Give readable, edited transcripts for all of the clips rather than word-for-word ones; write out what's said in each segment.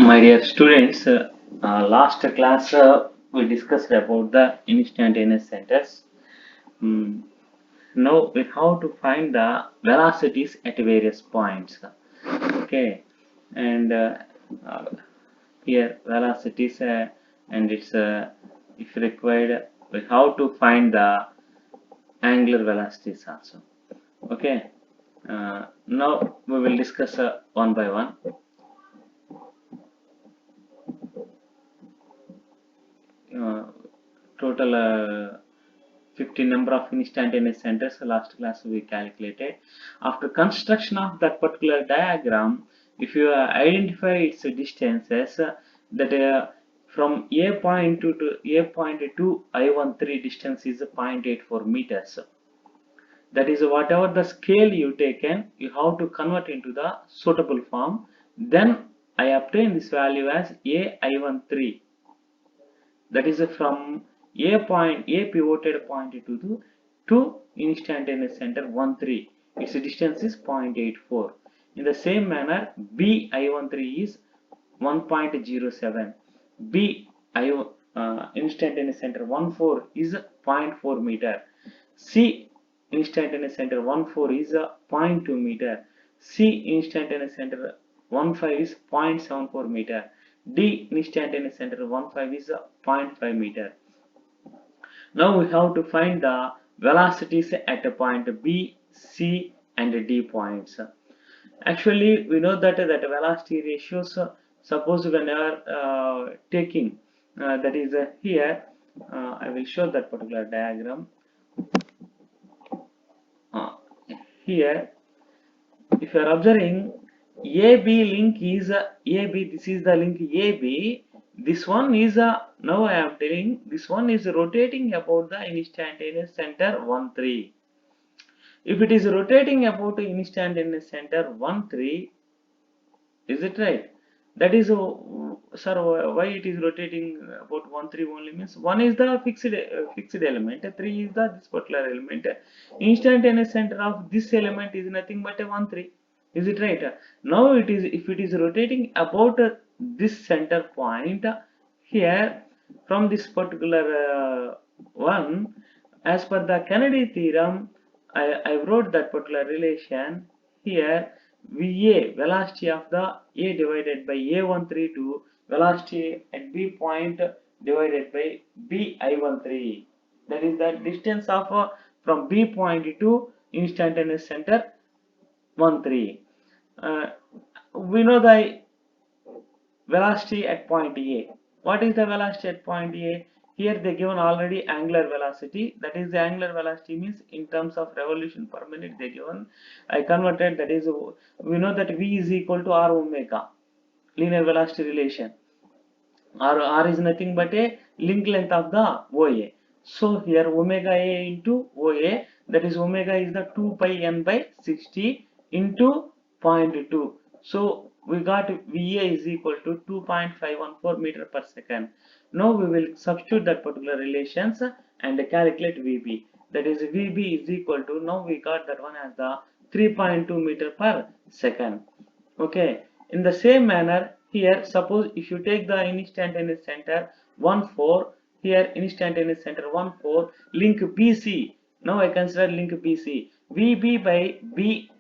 My dear students, last class we discussed about the instantaneous centers. Mm, Now we have to find the velocities at various points. Okay, and uh, here velocities and it's if required we have to find the angular velocities also. Okay, now we will discuss one by one. Uh, Total 50 number of instantaneous centers last class we calculated. After construction of that particular diagram, if you identify its distances, that from A point to A point to I13 distance is 0.84 meters. That is whatever the scale you taken, you have to convert into the suitable form. Then I obtain this value as AI13. That is from A pivoted point to instantaneous center 1 3. Its distance is 0.84. In the same manner, B I13 is 1.07. B I instantaneous center 1 4 is 0.4 meter. C instantaneous center 1 4 is 0.2 meter. C instantaneous center 1 5 is 0.74 meter. D instantaneous center 1 5 is 0.5 meter. Now we have to find the velocities at a point B, C and D points. Actually, we know that velocity ratios, suppose whenever taking, that is here, I will show that particular diagram. Here, if you are observing, AB link is AB, this is the link AB. This one is now I am telling this one is rotating about the instantaneous center 1 3. If it is rotating about the instantaneous center 1 3, is it right? That is, sir, why it is rotating about 1 3 only means 1 is the fixed element, 3 is the this particular element. Instantaneous center of this element is nothing but a 1 3. Is it right? Now it is, if it is rotating about this center point here from this particular one, as per the Kennedy theorem, I wrote that particular relation here. VA, velocity of the A divided by A13 to velocity at B point divided by BI13. That is the distance of from B point to instantaneous center 1 3. We know the velocity at point A. What is the velocity at point A? Here they given already angular velocity. That is, the angular velocity means in terms of revolution per minute they given. I converted, that is, we know that V is equal to R omega, linear velocity relation. R is nothing but a link length of the OA. So here omega A into OA, that is omega is the 2 pi n by 60 into 0.2. So we got VA is equal to 2.514 meter per second. Now we will substitute that particular relations and calculate VB. That is, VB is equal to, now we got that one as the 3.2 meter per second. Okay, in the same manner here, suppose if you take the instantaneous center 1 4, here instantaneous center 1 4, link BC. Now I consider link BC. VB by B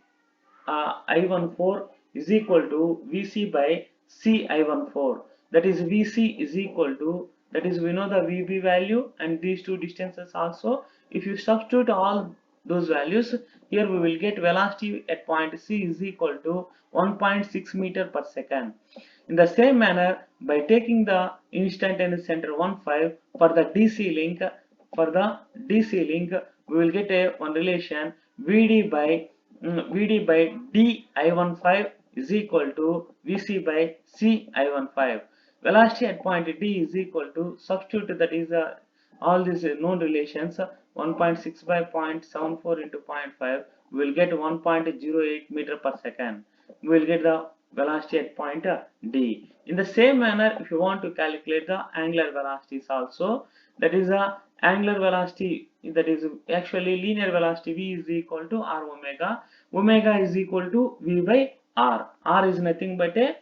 I14 is equal to VC by C I14. That is, VC is equal to, that is, we know the VB value and these two distances also. If you substitute all those values, here we will get velocity at point C is equal to 1.6 meter per second. In the same manner, by taking the instantaneous center 1 5 for the DC link, we will get a one relation VD by D I15 is equal to VC by C I15. Velocity at point D is equal to, substitute, that is all these known relations, 1.6 by 0.74 into 0.5, we will get 1.08 meter per second. We will get the velocity at point D. In the same manner, if you want to calculate the angular velocities also, that is angular velocity, that is actually linear velocity, V is equal to R omega. Omega is equal to V by R. R is nothing but a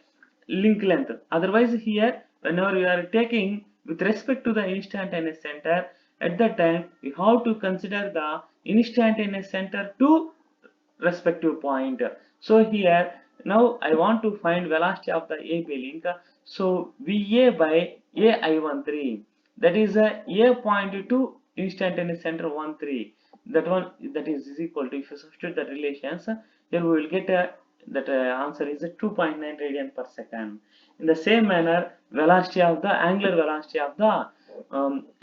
link length. Otherwise here, whenever you are taking with respect to the instantaneous center, at that time we have to consider the instantaneous center to respective point. So here now I want to find velocity of the AB link. So VA by AI13, that is A point to instantaneous center 13. That is equal to, if you substitute the relations, here we will get that answer is 2.9 radian per second. In the same manner, velocity of the angular velocity of the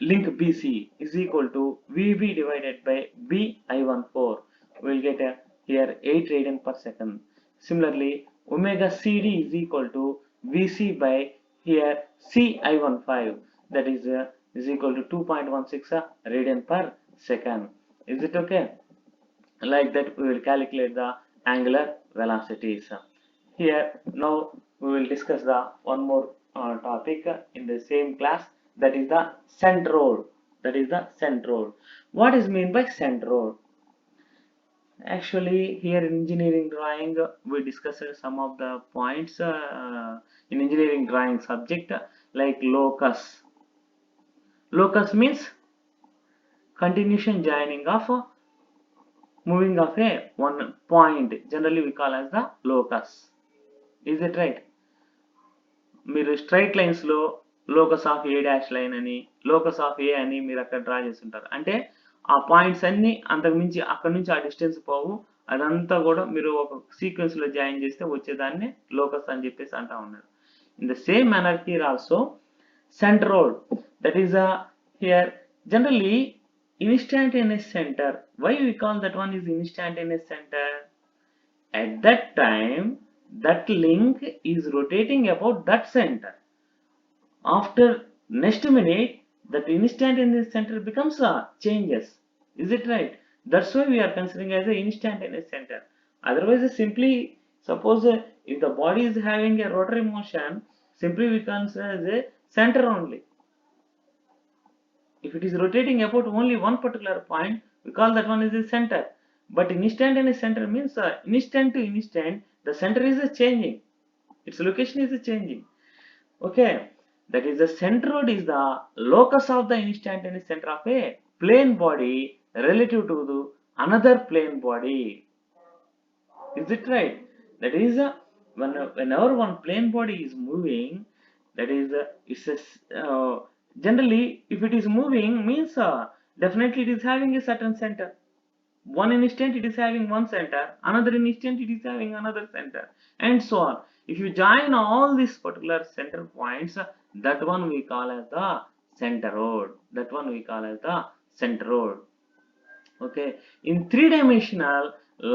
link BC is equal to VB divided by BI14. We will get here 8 radian per second. Similarly, omega CD is equal to VC by here CI15, that is equal to 2.16 radian per second. Is it okay? Like that we will calculate the angular velocities. Here now we will discuss the one more topic in the same class, that is the centroid. What is mean by centroid? Actually here in engineering drawing we discussed some of the points in engineering drawing subject, like locus. Locus means continuation joining of moving of a one point, generally we call as the locus. Is it right? మీరు straight lines లో locus of A dash line అని, locus of ఏ అని మీరు అక్కడ draw చేస్తుంటారు. అంటే ఆ points అన్ని అంతకు మించి అక్కడ నుంచి ఆ డిస్టెన్స్ పోవు, అదంతా కూడా మీరు ఒక సీక్వెన్స్ లో జాయిన్ చేస్తే వచ్చేదాన్ని లోకస్ అని చెప్పేసి అంటా ఉన్నారు. In the same manner here also centroid, that is here generally instantaneous center. Why we call that one is instantaneous center? At that time that link is rotating about that center. After next minute that instantaneous center becomes changes. Is it right? That's why we are considering as a instantaneous center. Otherwise simply suppose if the body is having a rotary motion, simply we consider as a center only. If it is rotating about only one particular point, we call that one as a center. But instantaneous center means instant to instant the center is changing, its location is changing. Okay, that is the centroid is the locus of the instantaneous center of a plane body relative to the another plane body. Is it right? That is whenever one plane body is moving, that is it's a generally if it is moving means definitely it is having a certain center. One instant it is having one center, another instant it is having another center, and so on. If you join all these particular center points, that one we call as the centroid. Okay, in three-dimensional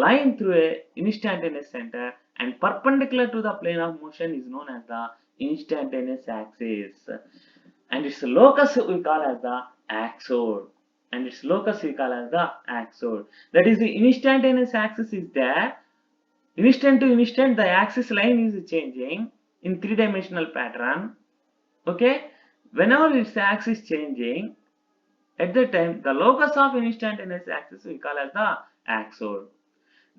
line through a instantaneous center and perpendicular to the plane of motion is known as the instantaneous axis, and its locus we call as the axoid. That is the instantaneous axis is there. Instant to instant the axis line is changing in three-dimensional pattern. Okay, whenever its axis changing, at that time the locus of instantaneous axis we call as the axoid.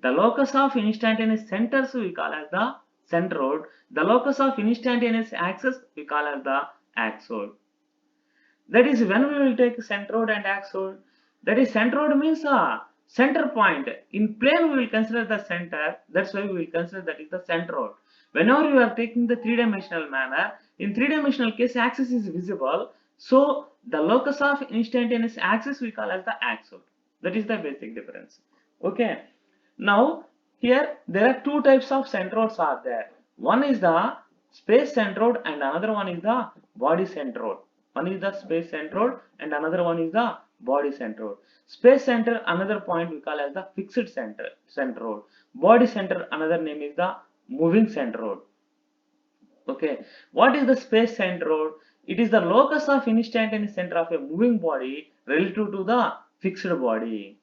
The locus of instantaneous centers we call as the centroid. The locus of instantaneous axis we call as the axoid. That is when we will take centroid and axoid. That is centroid means center point. In plane we will consider the center. That's why we will consider that is the centroid. Whenever you are taking the three-dimensional manner, in three-dimensional case axis is visible. So the locus of instantaneous axis we call as the axoid. That is the basic difference. Okay. Now here there are two types of centroids are there. One is the space centroid and another one is the body centroid. One is the space centroid and another one is the body centroid. Space center another point we call as the fixed centroid. Body center another name is the moving centroid. Okay, what is the space centroid? It is the locus of instantaneous center of a moving body relative to the fixed body.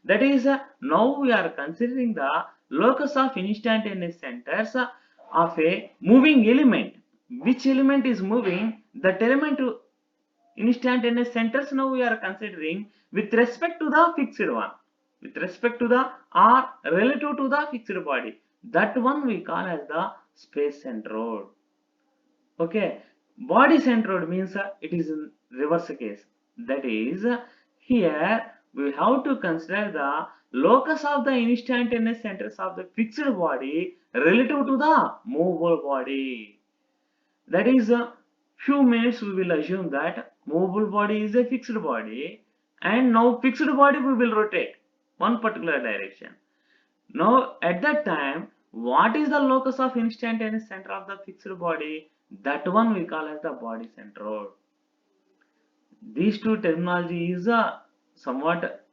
That is now we are considering the locus of instantaneous centers of a moving element. Which element is moving? That element to instantaneous centers now we are considering with respect to the fixed one, or relative to the fixed body. That one we call as the space centroid. Okay, body centroid means it is in reverse case. That is, here we have to consider the locus of the instantaneous centers of the fixed body relative to the movable body. That is, few minutes we will assume that movable body is a fixed body, and now fixed body we will rotate one particular direction. Now at that time, what is the locus of instantaneous center of the fixed body? That one we call as the body centroid. These two terminology is a somewhat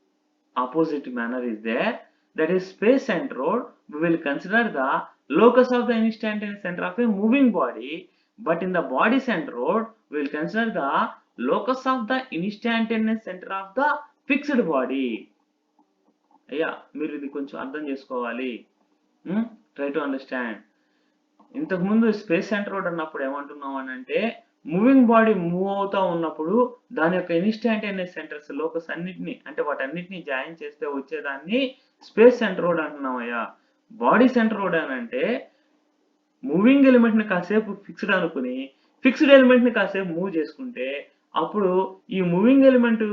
opposite manner is there. That is, space centroid, we will consider the locus of the instantaneous center of a moving body, but in the body centroid, we will consider the locus of the instantaneous center of the fixed body. అయ్యా మీరు ఇది కొంచెం అర్థం చేసుకోవాలి. Try to understand. ఇంతకుముందు space సెంట్రోడ్ అన్నప్పుడు ఏమంటున్నాం అని అంటే, మూవింగ్ బాడీ మూవ్ అవుతా ఉన్నప్పుడు దాని యొక్క ఇన్స్టాంటేనియస్ సెంటర్స్ లోకస్ అన్నిటిని, అంటే వాటన్నిటిని జాయిన్ చేస్తే వచ్చేదాన్ని స్పేస్ సెంట్రోడ్ అంటున్నాం అయ్యా. బాడీ సెంట్రోడ్ అని అంటే మూవింగ్ ఎలిమెంట్ ని కాసేపు ఫిక్స్డ్ అనుకుని ఫిక్స్డ్ ఎలిమెంట్ ని కాసేపు మూవ్ చేసుకుంటే అప్పుడు ఈ మూవింగ్ ఎలిమెంట్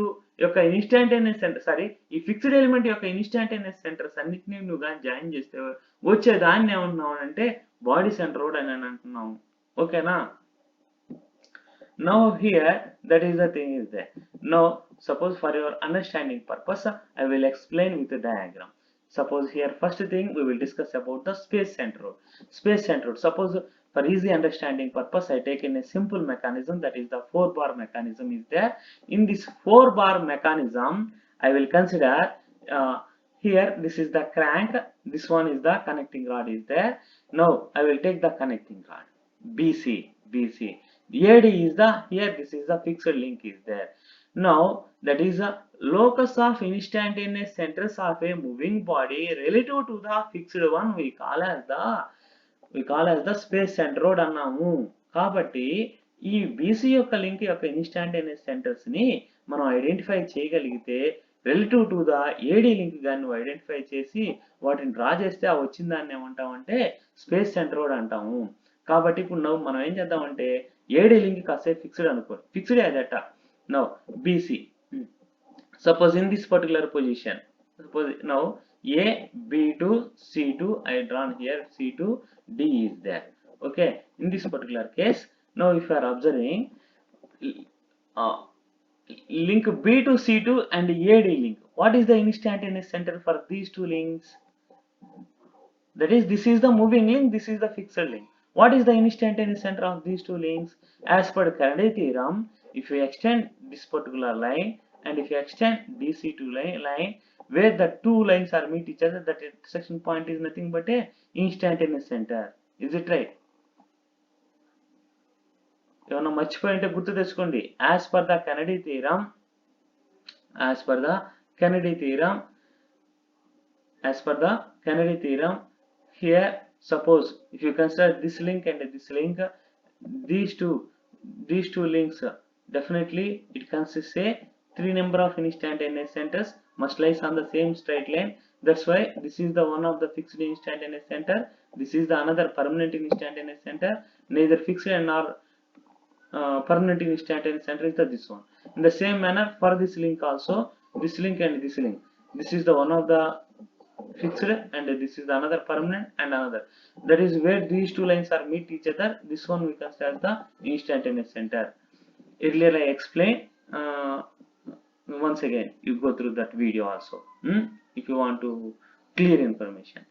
యొక్క ఇన్స్టాంటేనియస్ సెంటర్, సారీ, ఈ ఫిక్స్డ్ ఎలిమెంట్ యొక్క ఇన్స్టాంటేనియస్ సెంటర్స్ అన్నిటిని నువ్వు కానీ జాయిన్ చేస్తే వచ్చే దాన్ని ఏమంటున్నావు అంటే బాడీ సెంట్రోడ్ అని అంటున్నాము. ఓకేనా? Now here, that is the thing is there. Now suppose for your understanding purpose, I will explain with the diagram. Suppose here first thing we will discuss about the space centroid. Space centroid, suppose for easy understanding purpose I take in a simple mechanism, that is the 4-bar mechanism is there. In this 4-bar mechanism I will consider here this is the crank, this one is the connecting rod is there. Now I will take the connecting rod BC. AD is the, here this is the fixed link is there. Now that is a locus of instantaneous centers of a moving body relative to the fixed one we call as the space centroid అన్నాము. కాబట్టి ఈ BC యొక్క link యొక్క instantaneous centres ని మనం identify చేయగలిగితే relative to the AD link గాని identify చేసి వాటిని డ్రా చేస్తే ఆ వచ్చిన దాన్ని ఏమంటామంటే స్పేస్ సెంట్రోయిడ్ అంటాము. కాబట్టి ఇప్పుడు మనం ఏం చేద్దామంటే AD లింక్ కాసేపు ఫిక్స్డ్ అనుకోండి, ఫిక్స్డ్ అదట. Now BC, suppose in this particular position, suppose now A, B2, C2, I drawn here C2, D is there. Okay, in this particular case, now if you are observing link B to C2 and AD link, what is the instantaneous center for these two links? That is, this is the moving link, this is the fixed link. What is the instantaneous center of these two links? As per Faraday theorem, if you extend this particular line and if you extend DC2 line where the two lines are meet each other, that intersection point is nothing but a instantaneous center. Is it right? ఏమన్నా మర్చిపోయింటే గుర్తు తెచ్చుకోండి. As per the Kennedy theorem, here suppose if you consider this link and this link, these two links, definitely it consists a 3 number of instantaneous centers must lies on the same straight line. That's why this is the one of the fixed instantaneous center, this is the another permanent instantaneous center. Neither fixed nor permanent instantaneous center is this one. In the same manner for this link also, this link and this link, this is the one of the fixed and this is the another permanent and another, that is where these two lines are meet each other, this one we consider the instantaneous center. Earlier I explained, once again you go through that video also if you want to clear information.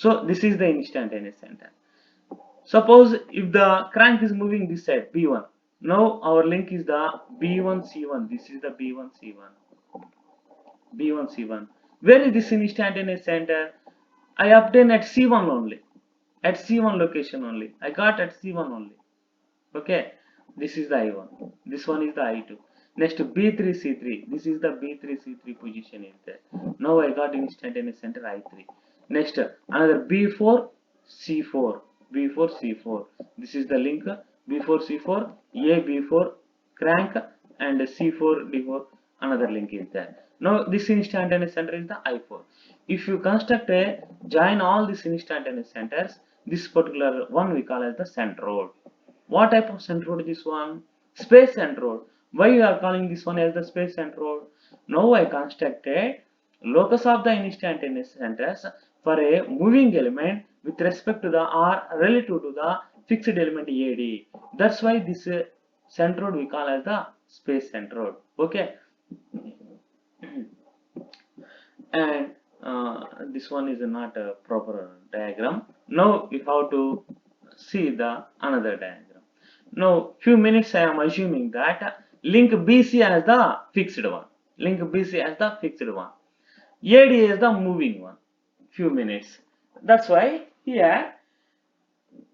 So this is the instantaneous center. Suppose if the crank is moving this side B1, now our link is the B1C1, this is the B1C1. Where is this instantaneous center? I obtained at C1 only, at C1 location only, I got at C1 only. Okay, this is the I1, this one is the I2. Next B3C3, this is the B3C3 position is there. Now I got instantaneous center I3. Next another B4C4, this is the link B4C4, A B4 crank and C4 D4, another link is there. Now this instantaneous center is the I4. If you construct a join all these instantaneous centers, this particular one we call as the centroid. What type of centroid this one? Space centroid. Why you are calling this one as the space centroid? Now I constructed locus of the instantaneous centers for a moving element with respect to the or relative to the fixed element AD. That's why this centroid we call as the space centroid. Okay. And this one is not a proper diagram. Now we have to see the another diagram. Now few minutes I am assuming that link BC as the fixed one. Link BC as the fixed one. AD is the moving one. Few minutes. That's why here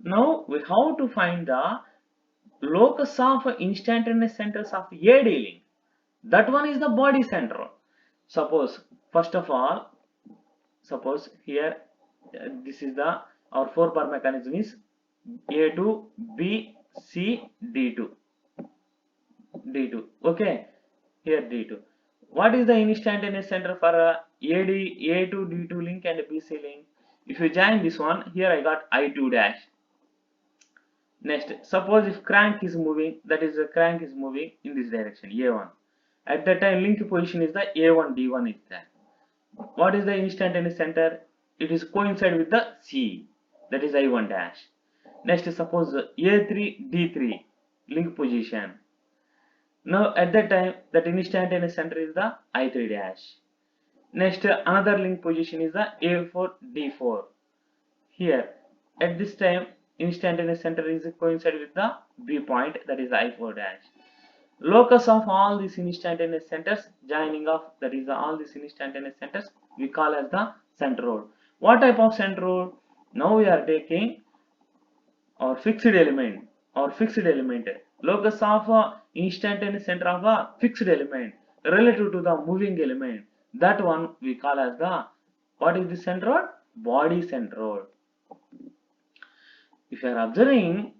now we have to find the locus of instantaneous centers of AD link. That one is the body center. Suppose first of all, suppose here this is the our 4-bar mechanism is A2 B C D2 D2. Okay, here D2. What is the instantaneous center for AD A2 D2 link and BC link? If you join this one, here I got I2 dash. Next, suppose if crank is moving, that is the crank is moving in this direction A1. At that time link position is the A1 D1 is there. What is the instantaneous center? It is coincide with the C, that is I1 dash. Next, suppose A3 D3 link position. Now at that time that instantaneous center is the I3 dash. Next, another link position is the A4 D4. Here at this time instantaneous center is coincide with the B point, that is I4 dash. Locus of all these instantaneous centers joining of, that is all these instantaneous centers we call as the centroid. What type of centroid? Now we are taking our fixed element locus of instantaneous center of a fixed element relative to the moving element. That one we call as the, what is the centroid? Body centroid. If you are observing,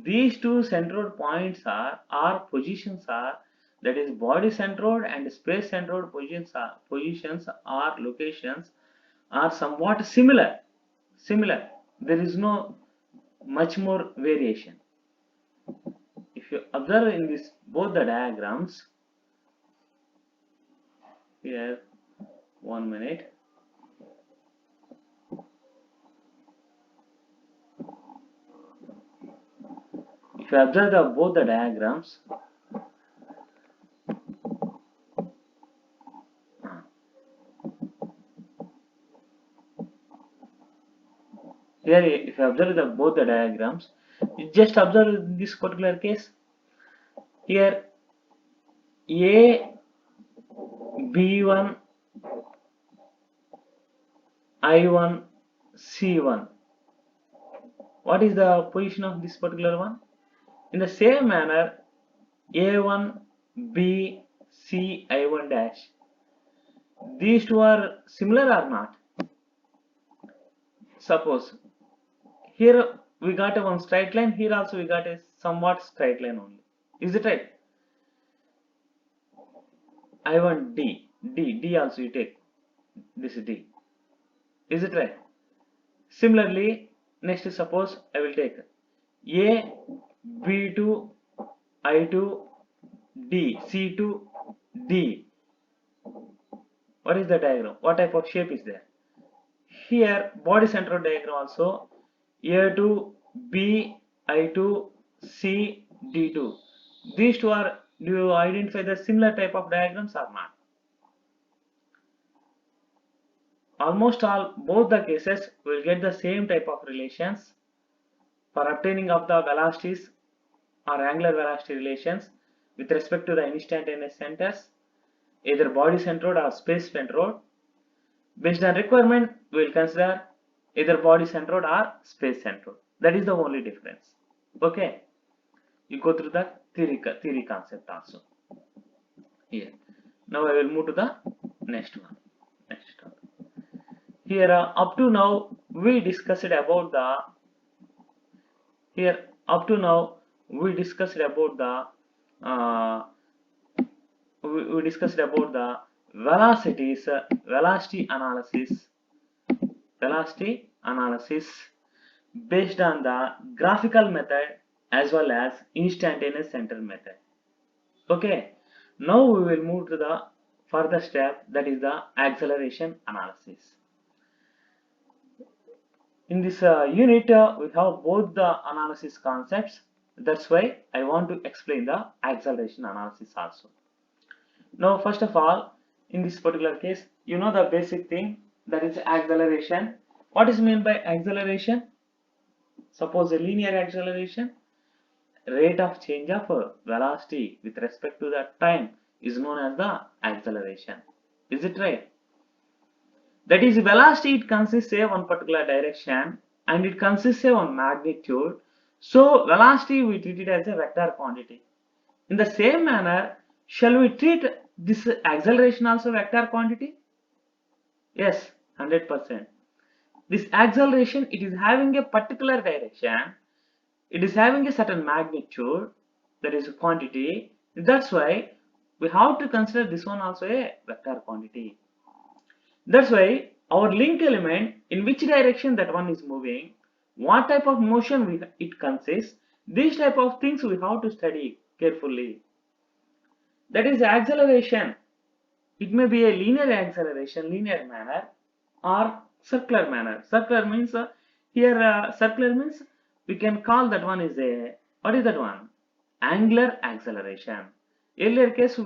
these two centroid points are positions are, that is body centroid and space centroid positions or locations are somewhat similar. There is no much more variation. If you observe in this both the diagrams, here 1 minute. If you observe both the diagrams, here if you observe both the diagrams, you just observe this particular case. Here A, B1, I1, C1. What is the position of this particular one? In the same manner, A1, B, C, I1 dash. These two are similar or not? Suppose here we got a one straight line, here also we got a somewhat straight line only. Is it right? I1 D also you take this D. Is it right? Similarly, next suppose I will take A, B2, I2, D, C2, D. What is the diagram? What type of shape is there? Here body center diagram also A2, B, I2, C, D2. These two are, do you identify the similar type of diagrams or not? Almost all, both the cases will get the same type of relations for obtaining of the velocities or angular velocity relations with respect to the instantaneous centers, either body centroid or space centroid. Based on requirement, we will consider either body centroid or space centroid. That is the only difference. Okay, you go through the theory concept also. Here, now I will move to the next one. Next topic. Here, up to now we discussed about the. Here, up to now we discussed about the. We discussed about the velocities, velocity analysis based on the graphical method as well as instantaneous center method. Okay, now we will move to the further step, that is the acceleration analysis. In this unit, we have both the analysis concepts. That's why I want to explain the acceleration analysis also. Now, first of all, in this particular case, you know the basic thing, that is acceleration. What is meant by acceleration? Suppose a linear acceleration, rate of change of velocity with respect to the time is known as the acceleration. Is it right? That is, velocity, it consists of one particular direction and it consists of one magnitude. So velocity we treat it as a vector quantity. In the same manner, shall we treat this acceleration also vector quantity? Yes, 100%. This acceleration, it is having a particular direction, it is having a certain magnitude, that is a quantity. That's why we have to consider this one also a vector quantity. That's why our link element, in which direction that one is moving, what type of motion it consists, these type of things we have to study carefully. That is acceleration. It may be a linear acceleration, linear manner, or circular manner. Circular means circular means we can call that one is a, what is that one? Angular acceleration. Earlier case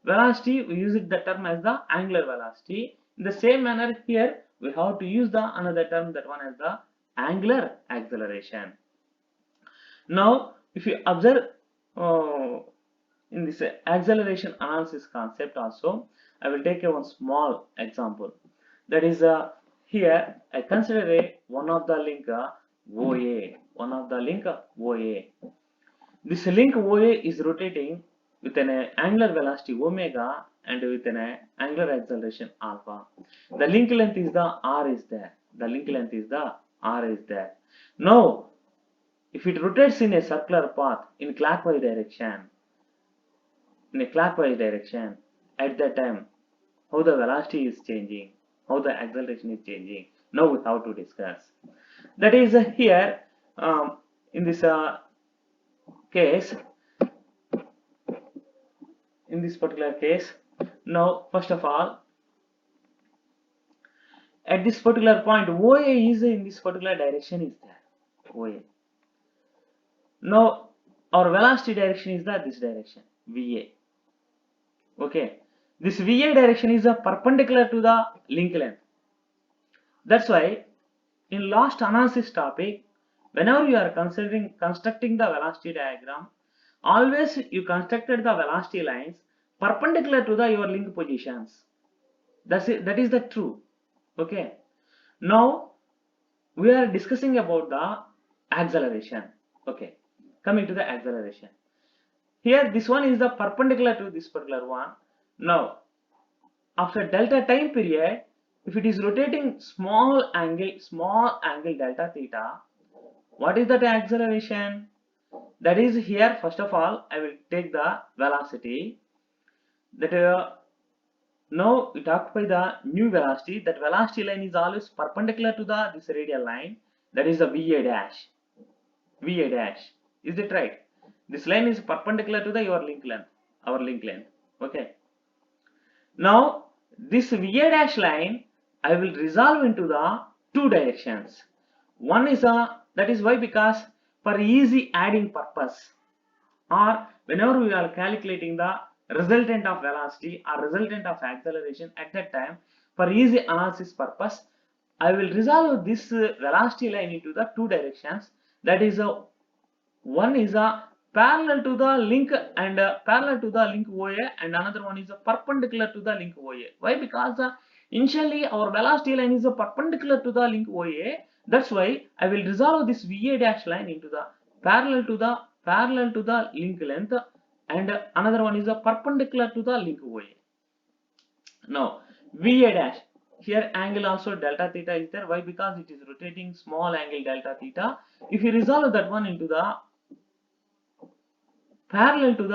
velocity we use it the term as the angular velocity. In the same manner here we have to use the another term, that one as the angular acceleration. Now if you observe in this acceleration analysis concept also, I will take one small example. That is here I consider one of the link OA. This link OA is rotating with an angular velocity omega and with an angular acceleration alpha. The link length is the r is there. Now, if it rotates in a circular path in clockwise direction, at that time, how the velocity is changing, how the acceleration is changing, now we have to discuss. That is here in this case, in this particular case, now first of all, at this particular point, OA is in this particular direction is there, OA. Now our velocity direction is this direction, VA. Okay, this VA direction is perpendicular to the link length. That's why in last analysis topic, whenever you are constructing the velocity diagram, always you constructed the velocity lines perpendicular to your link positions. That is the true. Okay. Now we are discussing about the acceleration. Okay. Coming to the acceleration. Here this one is the perpendicular to this particular one. Now after delta time period, if it is rotating small angle delta theta, what is that acceleration? That is here, first of all, I will take the velocity. That now it occupies the new velocity. That velocity line is always perpendicular to this radial line. That is the VA dash. Is it right? This line is perpendicular to your link length, our link length. Okay. Now this VA dash line I will resolve into the two directions. One is that is why, because for easy adding purpose, or whenever we are calculating the resultant of velocity or resultant of acceleration, at that time for easy analysis purpose, I will resolve this velocity line into the two directions. That is one is parallel to the link and parallel to the link OA, and another one is perpendicular to the link OA. Why? Because initially our velocity line is perpendicular to the link OA. That's why I will resolve this VA dash line into the parallel to the link length, and another one is perpendicular to the link OA. Now VA dash, here angle also delta theta is there. Why? Because it is rotating small angle delta theta. If you resolve that one into the parallel to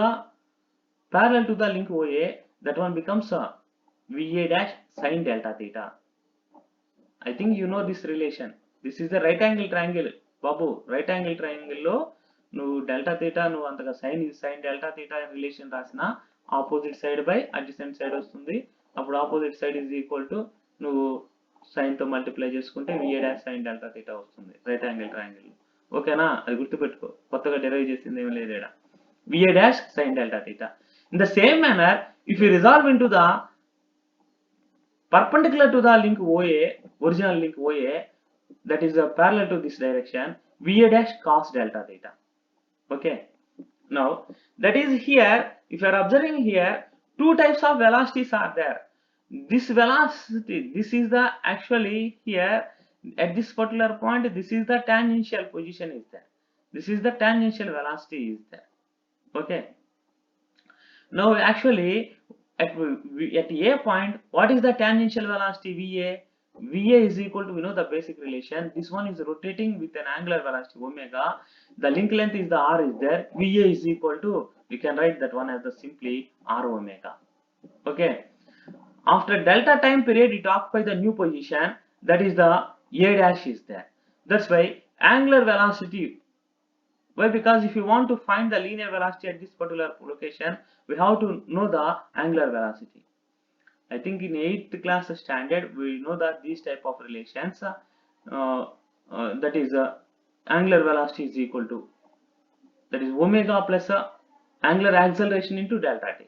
the link OA, that one becomes VA dash sine delta theta. I think you know this relation. This is the right angle triangle. Babu, right angle triangle lo nu delta theta nu antaka sine delta theta relation rasina opposite side by adjacent side వస్తుంది. అప్పుడు opposite side is equal to నువ్వు sine తో multiply చేసుకుంటే VA dash sine delta theta వస్తుంది right angle triangle. ఓకేనా? అది గుర్తుపెట్టుకో, కొత్తగా డెరైవ్ చేసింది ఏమీ లేదు ఇక్కడ. VA dash sine delta theta. In the same manner, if you resolve into the perpendicular to the link OA, original link OA, that is parallel to this direction, VA dash cos delta theta. Okay. Now, that is here, if you are observing here, two types of velocities are there. This velocity, this is the actually here, at this particular point, this is the tangential position is there. This is the tangential velocity is there. Okay. Now, actually, at A point, what is the tangential velocity VA? VA is equal to, we know the basic relation. This one is rotating with an angular velocity omega. The link length is the R is there. VA is equal to, we can write that one as the simply R omega. Okay. After delta time period, it occupies the new position. That is the A dash is there. That's why angular velocity. Why? Because if you want to find the linear velocity at this particular location, we have to know the angular velocity. I think in 8th class standard, we know that these type of relations, that is angular velocity is equal to, that is omega plus angular acceleration into delta t.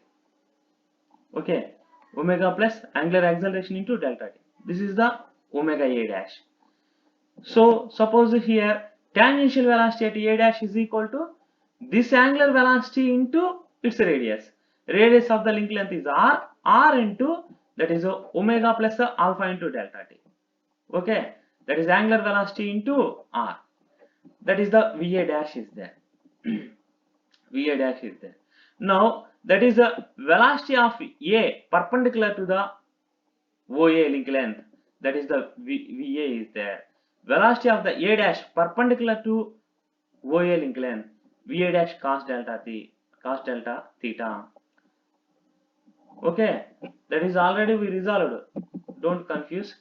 Okay, omega plus angular acceleration into delta t. This is the omega A dash. So suppose here tangential velocity at A dash is equal to this angular velocity into its radius. Radius of the link length is R into, that is omega plus alpha into delta t. Okay, that is angular velocity into R. That is the VA dash is there. VA dash is there. Now, that is the velocity of A perpendicular to the OA link length. That is the VA is there. Velocity of the A dash perpendicular to OA link length, VA dash cos delta theta. Okay, that is already we resolved. Don't confuse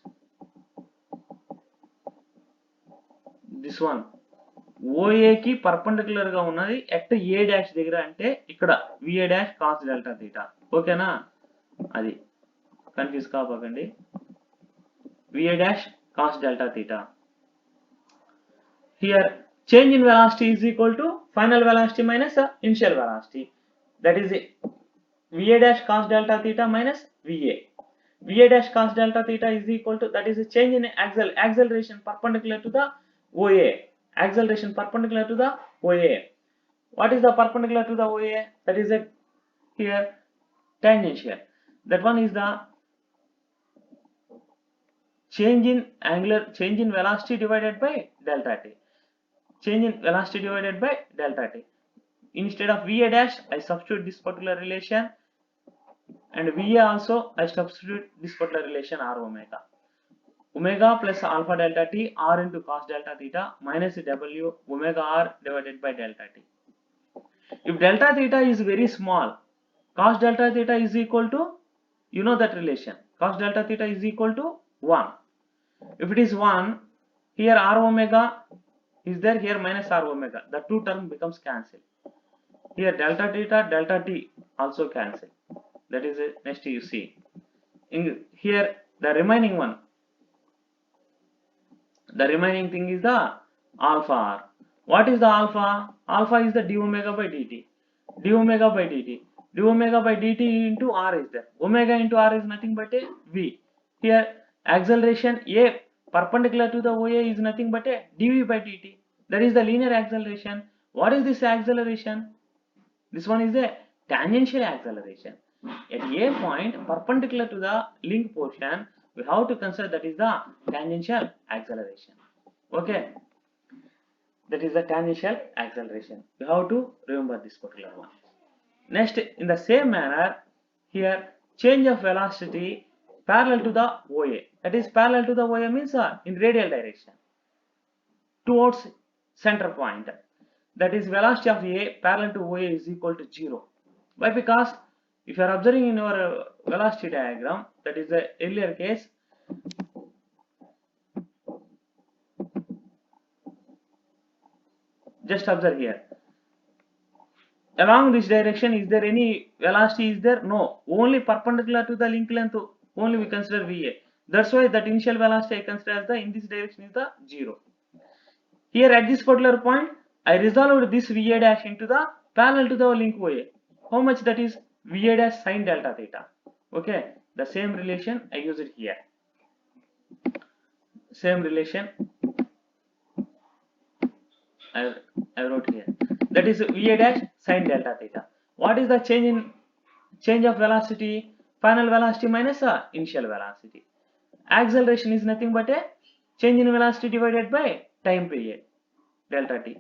this one. OA కి perpendicular గా ఉన్నది at A dash దగ్గర అంటే ఇక్కడ VA dash cos delta theta. ఓకేనా? అది confuse కాకండి. VA dash cos delta theta. Here change in velocity is equal to final velocity minus initial velocity. That is VA dash cos delta theta minus VA. VA dash cos delta theta is equal to, that is a change in acceleration perpendicular to the OA. Acceleration perpendicular to the OA. What is the perpendicular to the OA? That is here tangential. That one is the change in velocity divided by delta t. Change in velocity divided by delta t. Instead of VA dash, I substitute this particular relation, and VA also I substitute this particular relation R omega. Omega plus alpha delta t R into cos delta theta minus W omega R divided by delta t. If delta theta is very small, cos delta theta is equal to, you know that relation, cos delta theta is equal to 1. If it is 1, here R omega is there, here minus R omega, the two term becomes cancelled. Here delta theta, delta t also cancel. That is next you see. Here the remaining one, the remaining thing is the alpha R. What is the alpha? Alpha is the d omega by dt. D omega by dt. D omega by dt into R is there. Omega into R is nothing but a V. Here acceleration A perpendicular to the OA is nothing but a dV by dt. That is the linear acceleration. What is this acceleration? This one is the tangential acceleration. At A point perpendicular to the link portion, we have to consider that is the tangential acceleration. Okay, that is the tangential acceleration. We have to remember this particular one. Next, in the same manner, here change of velocity parallel to the OA. That is parallel to the OA means in radial direction towards center point. That is velocity of A parallel to OA is equal to 0. Why? Because If you are observing in your velocity diagram, that is the earlier case, just observe here. Along this direction, is there any velocity? Is there? No. Only perpendicular to the link length, only we consider VA. That's why that initial velocity I consider as the, in this direction is the 0. Here at this particular point, I resolved this VA dash into the parallel to the link OA. How much that is? VA dash sine delta theta. Okay, the same relation I use it here. Same relation I wrote here. That is VA dash sine delta theta. What is the change of velocity? Final velocity minus initial velocity. Acceleration is nothing but a change in velocity divided by time period, delta t.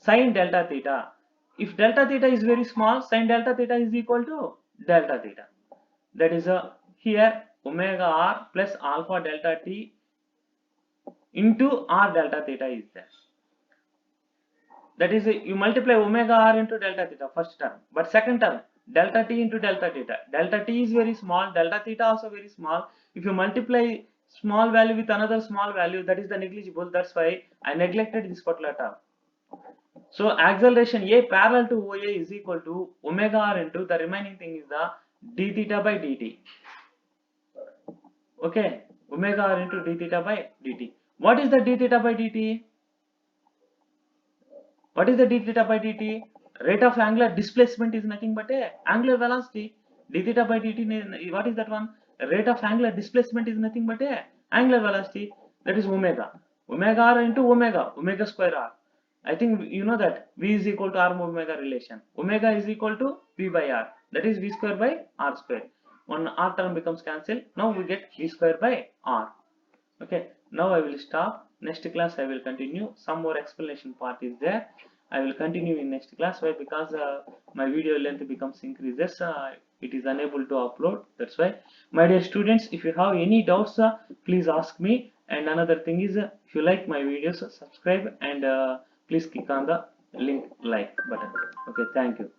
Sine delta theta. If delta theta is very small, sine delta theta is equal to delta theta. That is here omega r plus alpha delta t into r delta theta is there. That is you multiply omega r into delta theta, first term. But second term, delta t into delta theta. Delta t is very small, delta theta also very small. If you multiply small value with another small value, that is the negligible. That's why I neglected this particular term. So acceleration A parallel to OA is equal to omega r into the remaining thing is the d theta by dt. Okay, omega r into d theta by dt. What is the d theta by dt? What is the d theta by dt? Rate of angular displacement is nothing but a angular velocity. D theta by dt, what is that one? Rate of angular displacement is nothing but a angular velocity. That is omega. Omega r into omega square r. I think you know that V is equal to R omega relation. Omega is equal to V by R. That is V square by R square. One R term becomes cancelled. Now we get V square by R. Okay. Now I will stop. Next class I will continue. Some more explanation part is there. I will continue in next class. Why? Because my video length becomes increases. It is unable to upload. That's why. My dear students, if you have any doubts, please ask me. And another thing is, if you like my videos, subscribe and please click on the link like button. Okay, thank you.